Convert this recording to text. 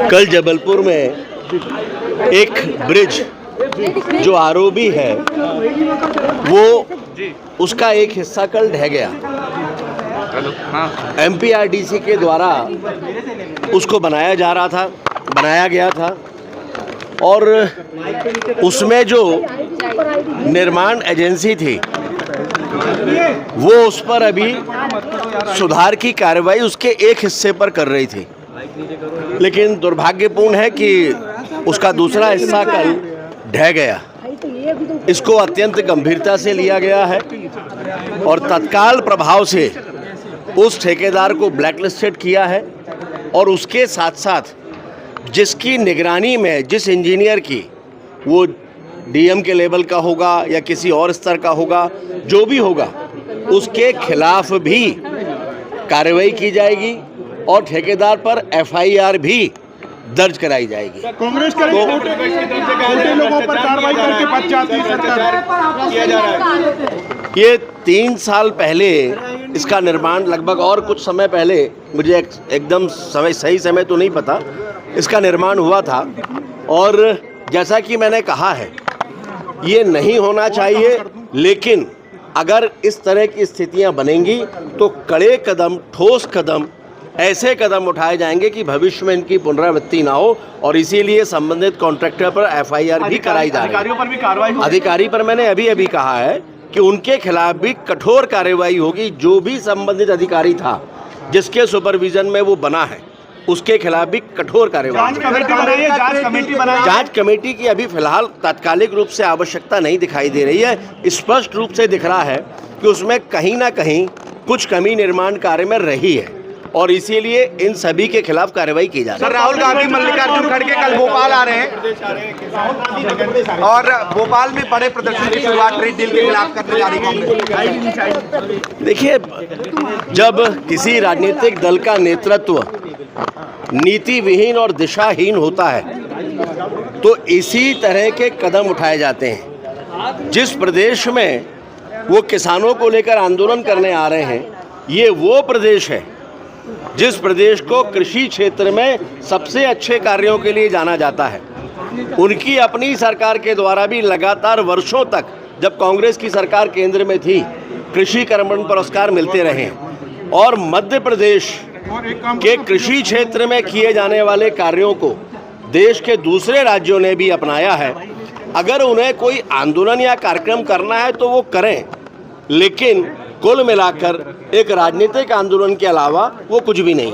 कल जबलपुर में एक ब्रिज जो आरओबी है वो उसका एक हिस्सा कल ढह गया। एमपीआरडीसी के द्वारा उसको बनाया गया था और उसमें जो निर्माण एजेंसी थी वो उस पर अभी सुधार की कार्रवाई उसके एक हिस्से पर कर रही थी, लेकिन दुर्भाग्यपूर्ण है कि उसका दूसरा हिस्सा कल ढह गया। इसको अत्यंत गंभीरता से लिया गया है और तत्काल प्रभाव से उस ठेकेदार को ब्लैकलिस्टेड किया है और उसके साथ साथ जिसकी निगरानी में जिस इंजीनियर की, वो डीएम के लेवल का होगा या किसी और स्तर का होगा, जो भी होगा उसके खिलाफ भी कार्रवाई की जाएगी और ठेकेदार पर एफआईआर भी दर्ज कराई जाएगी। कांग्रेस के लोगों पर कार्रवाई करके पश्चात किया जा रहा है। ये 3 साल पहले इसका निर्माण लगभग, और कुछ समय पहले, मुझे एकदम सही समय तो नहीं पता, इसका निर्माण हुआ था और जैसा कि मैंने कहा है ये नहीं होना चाहिए, लेकिन अगर इस तरह की स्थितियां बनेंगी तो कड़े कदम, ठोस कदम, ऐसे कदम उठाए जाएंगे कि भविष्य में इनकी पुनरावृत्ति ना हो और इसीलिए संबंधित कॉन्ट्रैक्टर पर एफआईआर भी कराई जा रही है। अधिकारियों पर भी कार्रवाई होगी। अधिकारी पर मैंने अभी कहा है कि उनके खिलाफ भी कठोर कार्रवाई होगी। जो भी संबंधित अधिकारी था जिसके सुपरविजन में वो बना है उसके खिलाफ भी कठोर कार्रवाई। जांच कमेटी की अभी फिलहाल तात्कालिक रूप से आवश्यकता नहीं दिखाई दे रही है। स्पष्ट रूप से दिख रहा है कि उसमें कहीं ना कहीं कुछ कमी निर्माण कार्य में रही है और इसीलिए इन सभी के खिलाफ कार्रवाई की जा रही है। सर, राहुल गांधी मल्लिकार्जुन खड़गे कल भोपाल आ रहे हैं और भोपाल में बड़े प्रदर्शन की शुरुआत ट्रेड डील के खिलाफ करने जा रही कांग्रेस। देखिए, जब किसी राजनीतिक दल का नेतृत्व नीति विहीन और दिशाहीन होता है तो इसी तरह के कदम उठाए जाते हैं। जिस प्रदेश में वो किसानों को लेकर आंदोलन करने आ रहे हैं, ये वो प्रदेश है जिस प्रदेश को कृषि क्षेत्र में सबसे अच्छे कार्यों के लिए जाना जाता है। उनकी अपनी सरकार के द्वारा भी लगातार वर्षों तक, जब कांग्रेस की सरकार केंद्र में थी, कृषि कर्मण पुरस्कार मिलते रहे हैं और मध्य प्रदेश के कृषि क्षेत्र में किए जाने वाले कार्यों को देश के दूसरे राज्यों ने भी अपनाया है। अगर उन्हें कोई आंदोलन या कार्यक्रम करना है तो वो करें, लेकिन कुल मिलाकर एक राजनीतिक आंदोलन के अलावा वो कुछ भी नहीं।